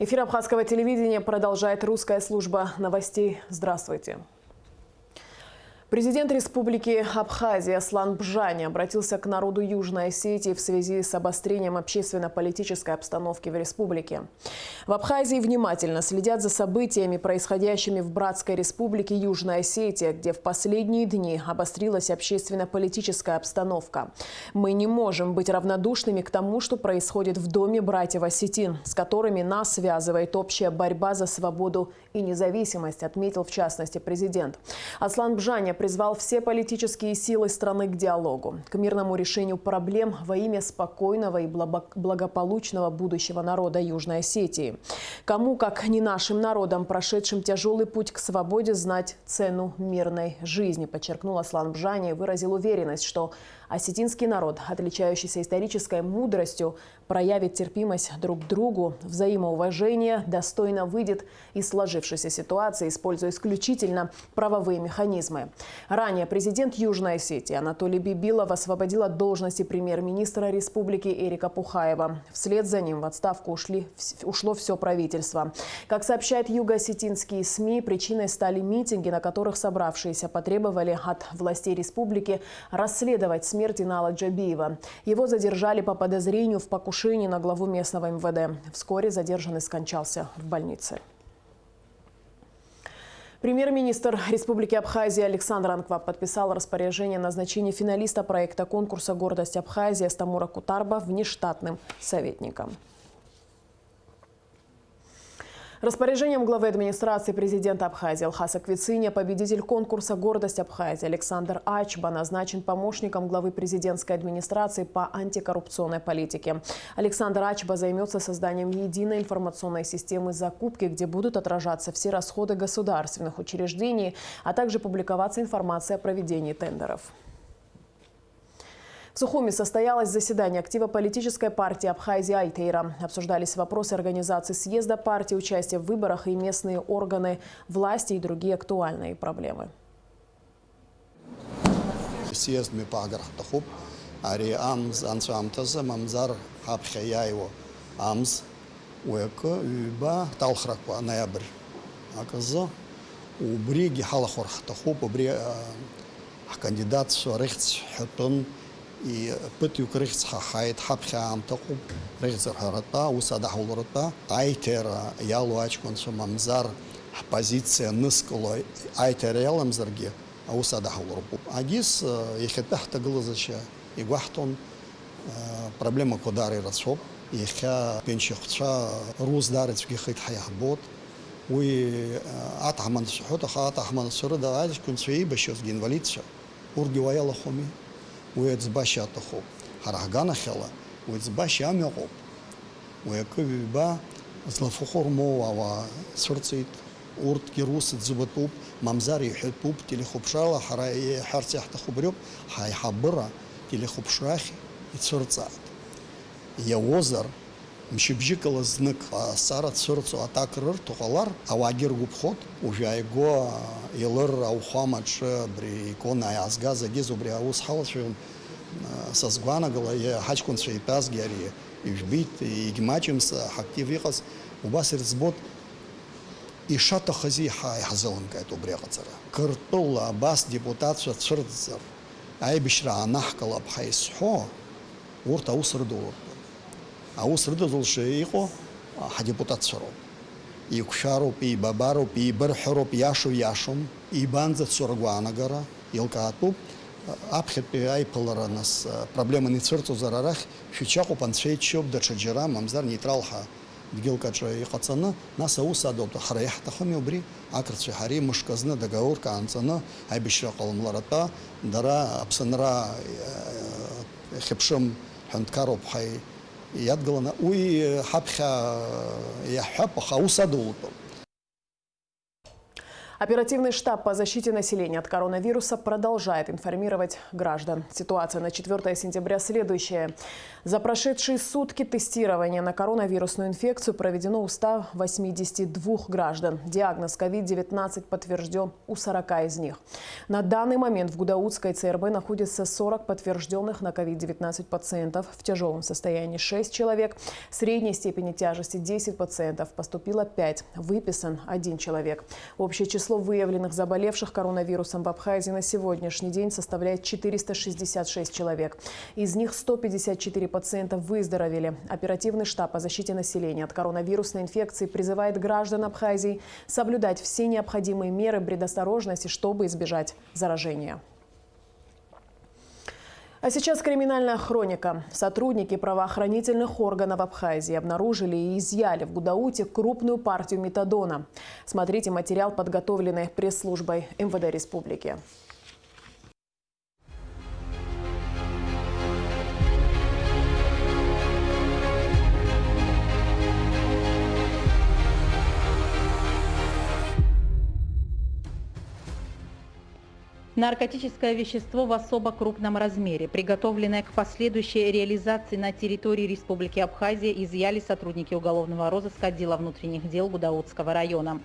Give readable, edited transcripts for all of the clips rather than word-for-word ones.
Эфир Абхазского телевидения продолжает русская служба новостей. Здравствуйте. Президент Республики Абхазия Аслан Бжани обратился к народу Южной Осетии в связи с обострением общественно-политической обстановки в республике. В Абхазии внимательно следят за событиями, происходящими в братской республике Южная Осетия, где в последние дни обострилась общественно-политическая обстановка. Мы не можем быть равнодушными к тому, что происходит в доме братьев осетин, с которыми нас связывает общая борьба за свободу и независимость, отметил в частности президент. Аслан Бжани призвал все политические силы страны к диалогу, к мирному решению проблем во имя спокойного и благополучного будущего народа Южной Осетии. Кому, как не нашим народам, прошедшим тяжелый путь к свободе, знать цену мирной жизни, подчеркнул Аслан Бжани и выразил уверенность, что осетинский народ, отличающийся исторической мудростью, проявит терпимость друг к другу, взаимоуважение, достойно выйдет из сложившейся ситуации, используя исключительно правовые механизмы. Ранее президент Южной Осетии Анатолий Бибилов освободил от должности премьер-министра республики Эрика Пухаева. Вслед за ним в отставку ушло все правительство. Как сообщают юго-осетинские СМИ, причиной стали митинги, на которых собравшиеся потребовали от властей республики расследовать смерть Инала Джабиева. Его задержали по подозрению в покушении на главу местного МВД. Вскоре задержанный скончался в больнице. Премьер-министр Республики Абхазия Александр Анкваб подписал распоряжение о назначении финалиста проекта конкурса «Гордость Абхазии» Стамура Кутарба внештатным советником. Распоряжением главы администрации президента Абхазии Алхаса Квициния победитель конкурса «Гордость Абхазии» Александр Ачба назначен помощником главы президентской администрации по антикоррупционной политике. Александр Ачба займется созданием единой информационной системы закупки, где будут отражаться все расходы государственных учреждений, а также публиковаться информация о проведении тендеров. В Сухуме состоялось заседание актива политической партии Абхазия Айтейра. Обсуждались вопросы организации съезда партии, участия в выборах и местные органы власти и другие актуальные проблемы. Съезд Мипаграхтахуб, Ари Амз, Ансуамтаза, Мамзар, Хабхаяево, Амз, Уэка, Уба, Талхраква, Ноябрь. Аказа, Убриги Халахорхтахуб, Убри кандидат Суарихц, Хатун, и пытюк рыхца хайт хабхам такуб рыхцар харата усада хулрата айтера ялуачкон сумамзар позиция нискало айтера яламзарги усада хулрупу агис ехетахта глазача и гвахтон проблема кодары расоп еха пенчхца руздарецки хит хаябот уи атахман сухота атахман сурда ажкун суи башозгин валитса ургиваяла хоми ويتزباشا تخو هرهجانا خلا ويتزباشا ميقوب ويكوبا زلفخور مو وصرتيت أورد كيروس تزبطوب ممزاري يحبوب تلي خبشالا حراي حرتي حتى خبريوب هاي حبرة تلي خبشراخي يتصرت يا وزر مش بيجيك لزنك صارت صرتو أتاكرر تقلر أو أجر جبخот وجاي جو يلر أو خامج بري كونا يازجاز جيزو بري أوس حالشون سازغوانا قلا يحكون شيء باز جاري يجبيت يجمعهم حكتي فيقص وبس رزبط يشات خزي حاي حزلهم كاتو بري قصرة كرتولا باس ديبوتات شرطزر أي بشرع نحكلا بحيث حو ورتا وصردور أوس ردول شيء حديبوتات سروب يكشارو بي بابارو بي برحرو بياشو ياشم يبانزت سورغوانا جرا يلكاتو أبخت بي أي بلرانس проблема не церцу зарарах шичаку панцейчоб дачаджера мамзар нейтралха дгилкача يقصنا ناس أوس أدوبت خريح تخمي وبري أكرت حري مش كزنا دجاور كأنصنا هاي بشرق الملارتا درا أبسنرا خبشم هندكارو بحي يدقلنا وي حبخا يحب خاوسا دولتو. Оперативный штаб по защите населения от коронавируса продолжает информировать граждан. Ситуация на 4 сентября следующая. За прошедшие сутки тестирования на коронавирусную инфекцию проведено у 182 граждан. Диагноз COVID-19 подтвержден у 40 из них. На данный момент в Гудаутской ЦРБ находится 40 подтвержденных на COVID-19 пациентов. В тяжелом состоянии 6 человек. В средней степени тяжести 10 пациентов. Поступило 5. Выписан 1 человек. Общее число выявленных заболевших коронавирусом в Абхазии на сегодняшний день составляет 466 человек. Из них 154 пациента выздоровели. Оперативный штаб по защите населения от коронавирусной инфекции призывает граждан Абхазии соблюдать все необходимые меры предосторожности, чтобы избежать заражения. А сейчас криминальная хроника. Сотрудники правоохранительных органов Абхазии обнаружили и изъяли в Гудауте крупную партию метадона. Смотрите материал, подготовленный пресс-службой МВД Республики. Наркотическое вещество в особо крупном размере, приготовленное к последующей реализации на территории Республики Абхазия, изъяли сотрудники уголовного розыска отдела внутренних дел Гудаутского района.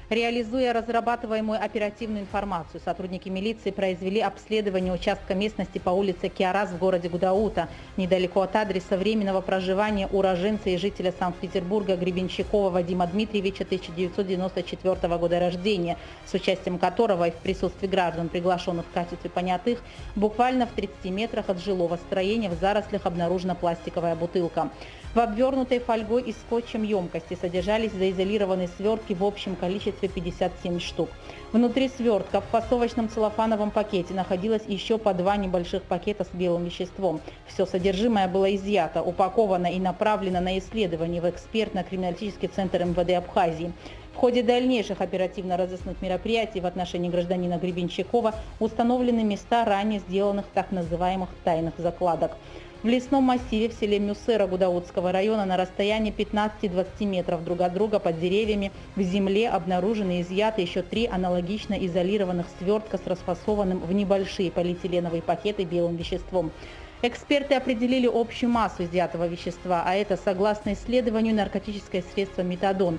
Реализуя разрабатываемую оперативную информацию, сотрудники милиции произвели обследование участка местности по улице Киарас в городе Гудаута, недалеко от адреса временного проживания уроженца и жителя Санкт-Петербурга Гребенщикова Вадима Дмитриевича, 1994 года рождения, с участием которого и в присутствии граждан, приглашенных в качестве понятых, буквально в 30 метрах от жилого строения в зарослях обнаружена пластиковая бутылка. В обвернутой фольгой и скотчем емкости содержались заизолированные свертки в общем количестве 57 штук. Внутри свертка в фасовочном целлофановом пакете находилось еще по 2 небольших пакета с белым веществом. Все содержимое было изъято, упаковано и направлено на исследование в экспертно-криминалистический центр МВД Абхазии. В ходе дальнейших оперативно-розыскных мероприятий в отношении гражданина Гребенщикова установлены места ранее сделанных так называемых тайных закладок. В лесном массиве в селе Мюсера Гудаутского района на расстоянии 15-20 метров друг от друга под деревьями в земле обнаружены и изъяты еще 3 аналогично изолированных свертка с расфасованным в небольшие полиэтиленовые пакеты белым веществом. Эксперты определили общую массу изъятого вещества, а это, согласно исследованию, наркотическое средство метадон.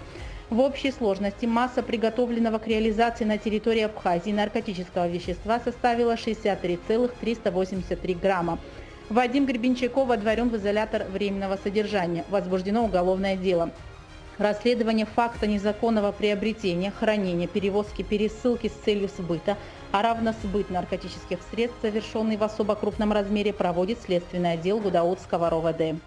В общей сложности масса приготовленного к реализации на территории Абхазии наркотического вещества составила 63,383 грамма. Вадим Гребенщиков водворен в изолятор временного содержания. Возбуждено уголовное дело. Расследование факта незаконного приобретения, хранения, перевозки, пересылки с целью сбыта, а равно сбыт наркотических средств, совершенный в особо крупном размере, проводит следственный отдел Гудаутского РОВД.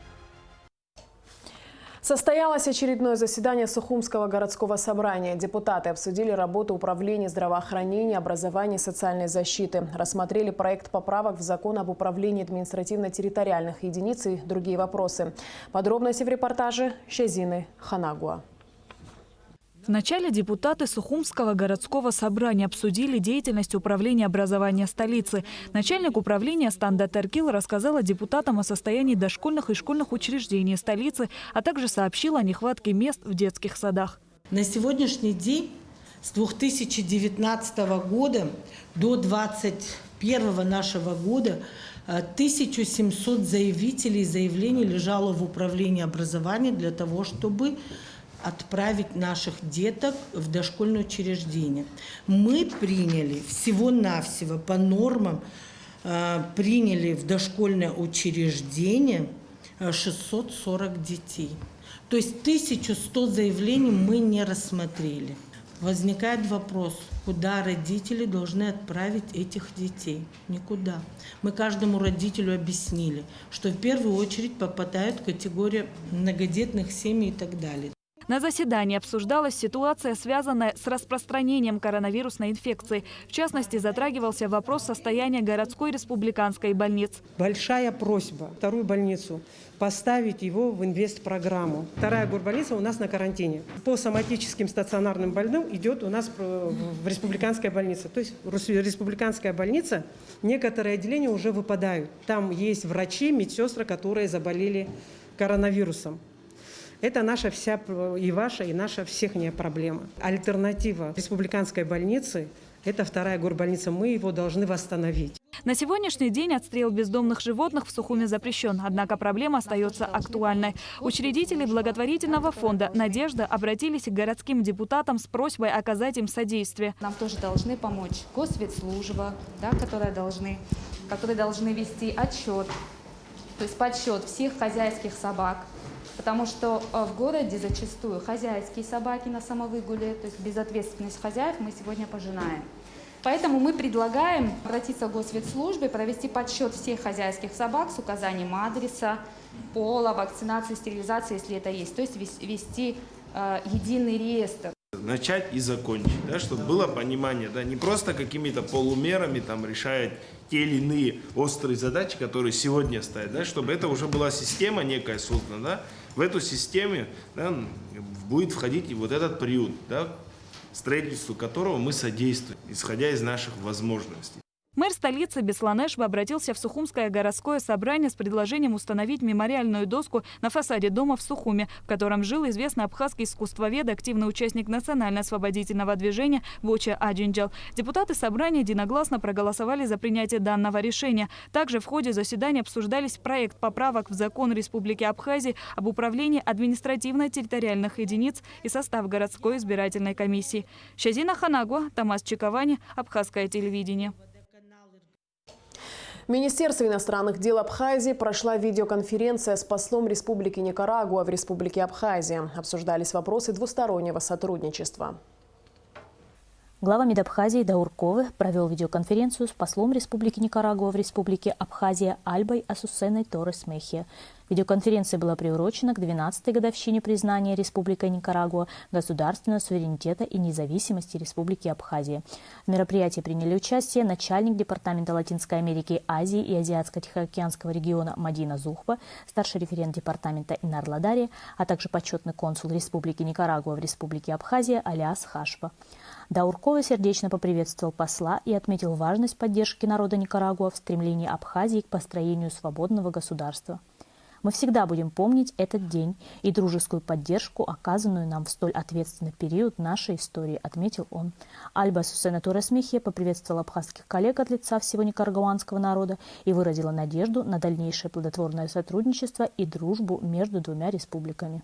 Состоялось очередное заседание Сухумского городского собрания. Депутаты обсудили работу управления здравоохранения, образования и социальной защиты. Рассмотрели проект поправок в закон об управлении административно-территориальных единиц и другие вопросы. Подробности в репортаже Щазины Ханагуа. Вначале депутаты Сухумского городского собрания обсудили деятельность управления образования столицы. Начальник управления Станда Теркил рассказала депутатам о состоянии дошкольных и школьных учреждений столицы, а также сообщила о нехватке мест в детских садах. На сегодняшний день с 2019 года до 2021 нашего года 1700 заявителей и заявлений лежало в управлении образования для того, чтобы отправить наших деток в дошкольное учреждение. Мы приняли всего-навсего по нормам, приняли в дошкольное учреждение 640 детей. То есть 1100 заявлений мы не рассмотрели. Возникает вопрос, куда родители должны отправить этих детей? Никуда. Мы каждому родителю объяснили, что в первую очередь попадают в категорию многодетных семей и так далее. На заседании обсуждалась ситуация, связанная с распространением коронавирусной инфекции. В частности, затрагивался вопрос состояния городской республиканской больниц. Большая просьба вторую больницу поставить его в инвестпрограмму. Вторая горбольница у нас на карантине. По соматическим стационарным больным идет у нас в республиканская больница. То есть республиканская больница, некоторые отделения уже выпадают. Там есть врачи, медсестры, которые заболели коронавирусом. Это наша вся и ваша, и наша всехняя проблема. Альтернатива республиканской больницы – это вторая горбольница. Мы его должны восстановить. На сегодняшний день отстрел бездомных животных в Сухуме запрещен, однако проблема остается актуальной. Учредители благотворительного фонда «Надежда» обратились к городским депутатам с просьбой оказать им содействие. Нам тоже должны помочь госветслужба, да, которые должны вести отчет, то есть подсчет всех хозяйских собак. Потому что в городе зачастую хозяйские собаки на самовыгуле, то есть безответственность хозяев мы сегодня пожинаем. Поэтому мы предлагаем обратиться к госветслужбе, провести подсчет всех хозяйских собак с указанием адреса, пола, вакцинации, стерилизации, если это есть. То есть вести единый реестр. Начать и закончить, да, чтобы было понимание, да, не просто какими-то полумерами там решать те или иные острые задачи, которые сегодня стоят, да, чтобы это уже была система некая создана, да, в эту систему, да, будет входить и вот этот период, да, строительству которого мы содействуем, исходя из наших возможностей. Мэр столицы Бесланешва обратился в Сухумское городское собрание с предложением установить мемориальную доску на фасаде дома в Сухуме, в котором жил известный абхазский искусствовед, активный участник национально-освободительного движения Воча Аджинджал. Депутаты собрания единогласно проголосовали за принятие данного решения. Также в ходе заседания обсуждались проект поправок в закон Республики Абхазия об управлении административно-территориальных единиц и состав городской избирательной комиссии. Шазина Ханагуа, Тамас Чиковани, Абхазское телевидение. В Министерстве иностранных дел Абхазии прошла видеоконференция с послом Республики Никарагуа в Республике Абхазия. Обсуждались вопросы двустороннего сотрудничества. Глава МИД Абхазии Даур Ковы провел видеоконференцию с послом Республики Никарагуа в Республике Абхазия Альбой Асусеной Торрес Мехия. Видеоконференция была приурочена к 12-й годовщине признания Республикой Никарагуа государственного суверенитета и независимости Республики Абхазия. В мероприятии приняли участие начальник Департамента Латинской Америки, Азии и Азиатско-Тихоокеанского региона Мадина Зухба, старший референт Департамента Инар Ладари, а также почетный консул Республики Никарагуа в Республике Абхазия Алиас Хашба. Даур Ковы сердечно поприветствовал посла и отметил важность поддержки народа Никарагуа в стремлении Абхазии к построению свободного государства. Мы всегда будем помнить этот день и дружескую поддержку, оказанную нам в столь ответственный период нашей истории, отметил он. Альба Асусена Торрес Мехия поприветствовала абхазских коллег от лица всего никарагуанского народа и выразила надежду на дальнейшее плодотворное сотрудничество и дружбу между двумя республиками.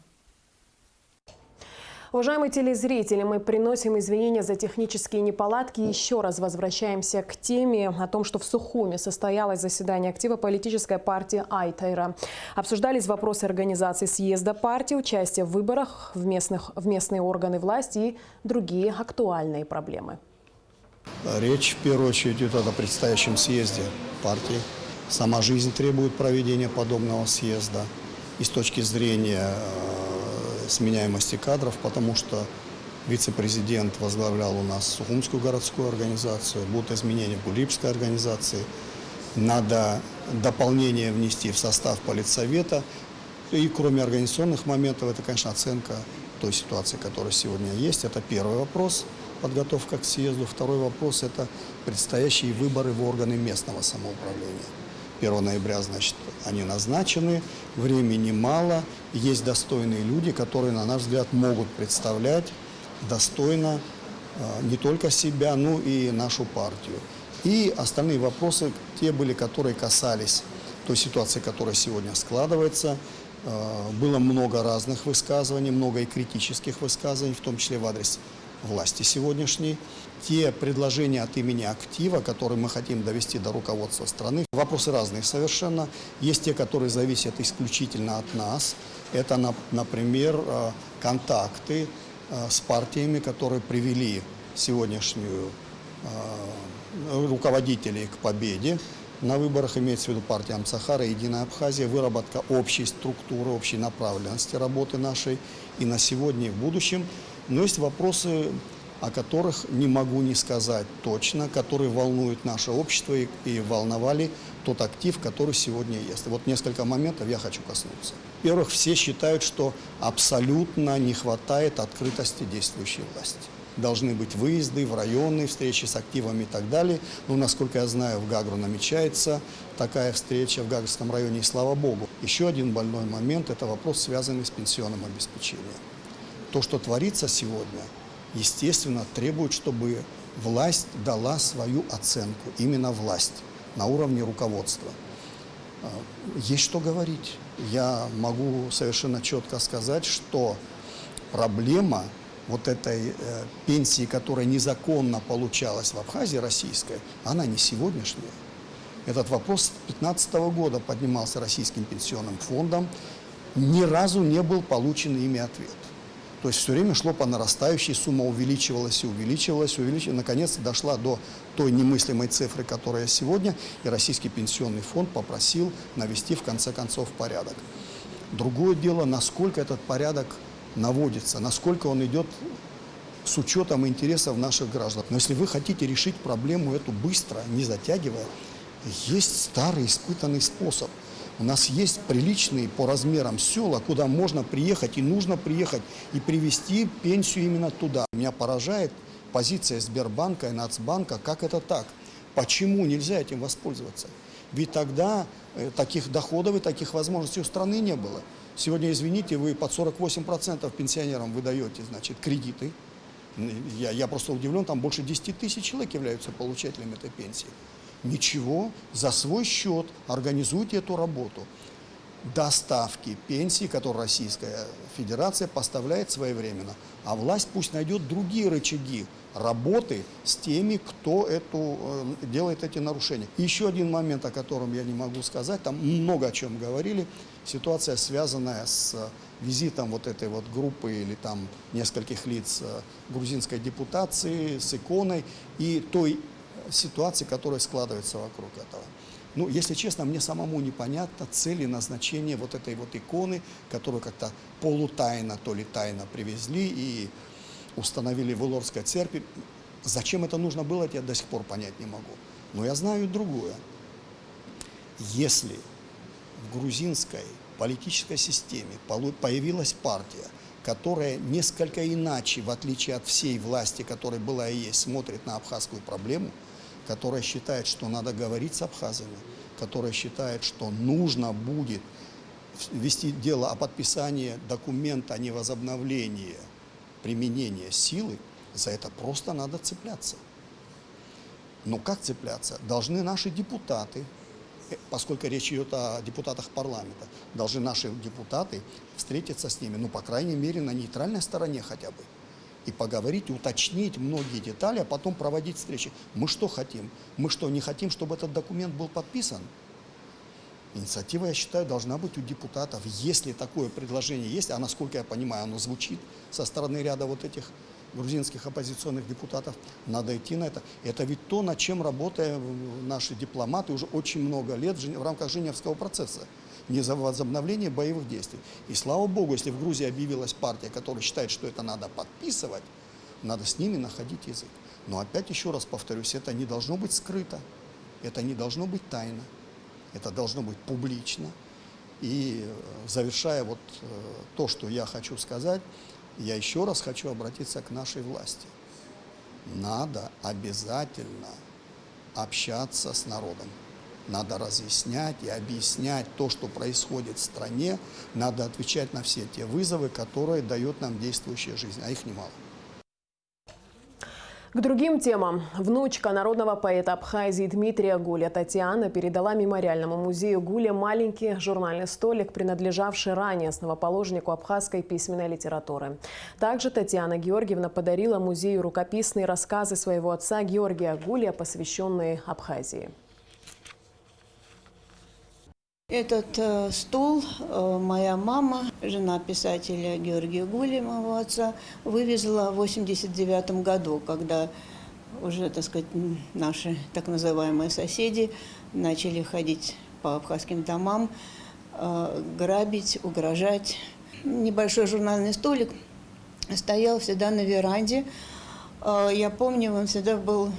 Уважаемые телезрители, мы приносим извинения за технические неполадки. Еще раз возвращаемся к теме о том, что в Сухуме состоялось заседание актива политической партии Айтайра. Обсуждались вопросы организации съезда партии, участия в выборах в местные органы власти и другие актуальные проблемы. Речь в первую очередь идет о предстоящем съезде партии. Сама жизнь требует проведения подобного съезда. И с точки зрения сменяемости кадров, потому что вице-президент возглавлял у нас Сухумскую городскую организацию, будут изменения в Гулибской организации, надо дополнение внести в состав политсовета. И кроме организационных моментов, это, конечно, оценка той ситуации, которая сегодня есть. Это первый вопрос, подготовка к съезду. Второй вопрос – это предстоящие выборы в органы местного самоуправления. 1 ноября, значит, они назначены, времени мало, есть достойные люди, которые, на наш взгляд, могут представлять достойно не только себя, но и нашу партию. И остальные вопросы, те были, которые касались той ситуации, которая сегодня складывается. Было много разных высказываний, много и критических высказываний, в том числе в адрес власти сегодняшней. Те предложения от имени актива, которые мы хотим довести до руководства страны, вопросы разные совершенно. Есть те, которые зависят исключительно от нас. Это, например, контакты с партиями, которые привели сегодняшнюю руководителей к победе на выборах, имеется в виду партия Амцахара, Единая Абхазия, выработка общей структуры, общей направленности работы нашей и на сегодня, и в будущем. Но есть вопросы, о которых не могу не сказать точно, которые волнуют наше общество и волновали тот актив, который сегодня есть. Вот несколько моментов я хочу коснуться. Во-первых, все считают, что абсолютно не хватает открытости действующей власти. должны быть выезды в районы, встречи с активами и так далее. Но, насколько я знаю, в Гагру намечается такая встреча в Гагрском районе, и слава богу. Еще один больной момент – это вопрос, связанный с пенсионным обеспечением. То, что творится сегодня, естественно, требует, чтобы власть дала свою оценку, именно власть, на уровне руководства. Есть что говорить. Я могу совершенно четко сказать, что проблема вот этой пенсии, которая незаконно получалась в Абхазии, российской, она не сегодняшняя. Этот вопрос с 2015 года поднимался Российским пенсионным фондом, ни разу не был получен ими ответ. То есть все время шло по нарастающей, сумма увеличивалась и увеличивалась, наконец дошла до той немыслимой цифры, которая сегодня, и Российский пенсионный фонд попросил навести в конце концов порядок. Другое дело, насколько этот порядок наводится, насколько он идет с учетом интересов наших граждан. Но если вы хотите решить проблему эту быстро, не затягивая, есть старый испытанный способ. У нас есть приличные по размерам села, куда можно приехать и нужно приехать и привезти пенсию именно туда. Меня поражает позиция Сбербанка и Нацбанка, как это так? Почему нельзя этим воспользоваться? Ведь тогда таких доходов и таких возможностей у страны не было. Сегодня, извините, вы под 48% пенсионерам выдаете, значит, кредиты. Я просто удивлен, там больше 10 тысяч человек являются получателями этой пенсии. Ничего, за свой счет организуйте эту работу. Доставки пенсии, которые Российская Федерация поставляет своевременно, а власть пусть найдет другие рычаги работы с теми, кто делает эти нарушения. Еще один момент, о котором я не могу сказать, там много о чем говорили, ситуация, связанная с визитом вот этой вот группы или там нескольких лиц грузинской депутации, с иконой и той ситуации, которая складывается вокруг этого. Ну, если честно, мне самому непонятно цели назначения вот этой вот иконы, которую как-то полутайно, то ли тайно привезли и установили в Илорской церкви. Зачем это нужно было, я до сих пор понять не могу. Но я знаю другое. Если в грузинской политической системе появилась партия, которая несколько иначе, в отличие от всей власти, которая была и есть, смотрит на абхазскую проблему, которая считает, что надо говорить с абхазами, которая считает, что нужно будет вести дело о подписании документа о невозобновлении применения силы, за это просто надо цепляться. Но как цепляться? Должны наши депутаты, поскольку речь идет о депутатах парламента, должны наши депутаты встретиться с ними, ну, по крайней мере, на нейтральной стороне хотя бы, и поговорить, уточнить многие детали, а потом проводить встречи. Мы что хотим? Мы что, не хотим, чтобы этот документ был подписан? Инициатива, я считаю, должна быть у депутатов. Если такое предложение есть, а насколько я понимаю, оно звучит со стороны ряда вот этих грузинских оппозиционных депутатов, надо идти на это. Это ведь то, над чем работают наши дипломаты уже очень много лет в рамках Женевского процесса. Не за возобновление боевых действий. И слава богу, если в Грузии объявилась партия, которая считает, что это надо подписывать, надо с ними находить язык. Но опять еще раз повторюсь, это не должно быть скрыто, это не должно быть тайно, это должно быть публично. И завершая вот то, что я хочу сказать, я еще раз хочу обратиться к нашей власти. Надо обязательно общаться с народом. Надо разъяснять и объяснять то, что происходит в стране. Надо отвечать на все те вызовы, которые дает нам действующая жизнь, а их немало. К другим темам. Внучка народного поэта Абхазии Дмитрия Гуля Татьяна передала мемориальному музею Гуля маленький журнальный столик, принадлежавший ранее основоположнику абхазской письменной литературы. Также Татьяна Георгиевна подарила музею рукописные рассказы своего отца Георгия Гуля, посвященные Абхазии. Этот стол моя мама, жена писателя Георгия Гуля, моего отца, вывезла в 1989 году, когда уже, так сказать, наши так называемые соседи начали ходить по абхазским домам, грабить, угрожать. Небольшой журнальный столик стоял всегда на веранде. Я помню, он всегда был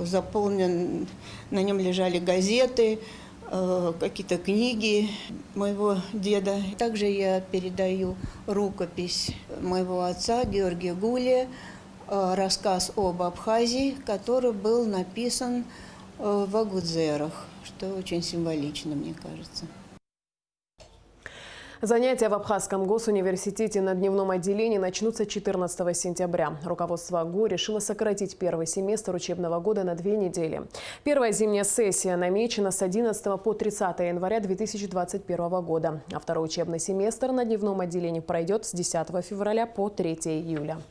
заполнен, на нем лежали газеты, какие-то книги моего деда. Также я передаю рукопись моего отца Георгия Гуля рассказ об Абхазии, который был написан в Агудзерах, что очень символично, мне кажется. Занятия в Абхазском госуниверситете на дневном отделении начнутся 14 сентября. Руководство ГУ решило сократить первый семестр учебного года на 2 недели. Первая зимняя сессия намечена с 11 по 30 января 2021 года, а второй учебный семестр на дневном отделении пройдет с 10 февраля по 3 июля.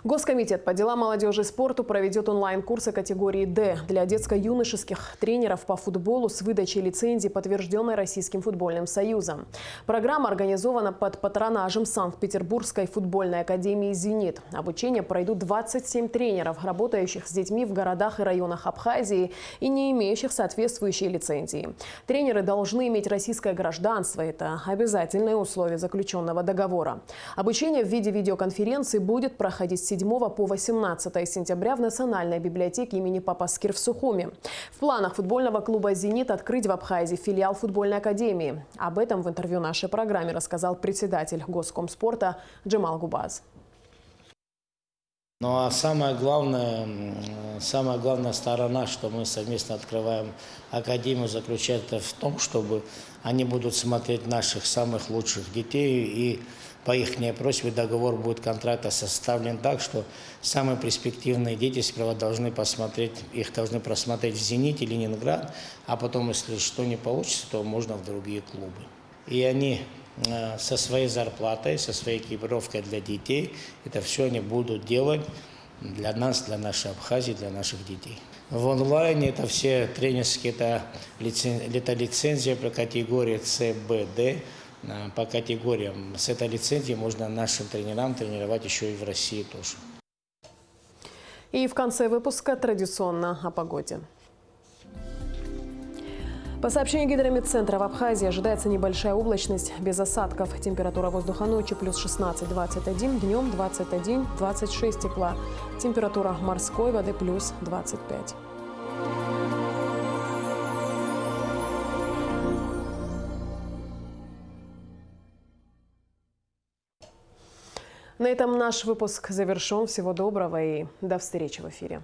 Госкомитет по делам молодежи и спорту проведет онлайн-курсы категории «Д» для детско-юношеских тренеров по футболу с выдачей лицензии, подтвержденной Российским футбольным союзом. Программа организована под патронажем Санкт-Петербургской футбольной академии «Зенит». Обучение пройдут 27 тренеров, работающих с детьми в городах и районах Абхазии и не имеющих соответствующей лицензии. Тренеры должны иметь российское гражданство. Это обязательное условие заключенного договора. Обучение в виде видеоконференции будет проходить с 7 по 18 сентября в Национальной библиотеке имени Папаскир в Сухуми. В планах футбольного клуба «Зенит» открыть в Абхазии филиал футбольной академии. Об этом в интервью нашей программе рассказал председатель Госкомспорта Джамал Губаз. Ну а самая главная сторона, что мы совместно открываем академию, заключается в том, чтобы они будут смотреть наших самых лучших детей, и по их просьбе договор будет контракта составлен так, что самые перспективные дети сперва должны просмотреть в «Зените», Ленинград, а потом, если что не получится, то можно в другие клубы. И они со своей зарплатой, со своей экипировкой для детей, это все они будут делать для нас, для нашей Абхазии, для наших детей. В онлайне это все тренерские, это лицензия по категории С, Б, Д. По категориям с этой лицензией можно нашим тренерам тренировать еще и в России тоже. И в конце выпуска традиционно о погоде. По сообщению Гидрометцентра, в Абхазии ожидается небольшая облачность без осадков. Температура воздуха ночью плюс 16-21, днем 21-26 тепла. Температура морской воды плюс 25. На этом наш выпуск завершен. Всего доброго и до встречи в эфире.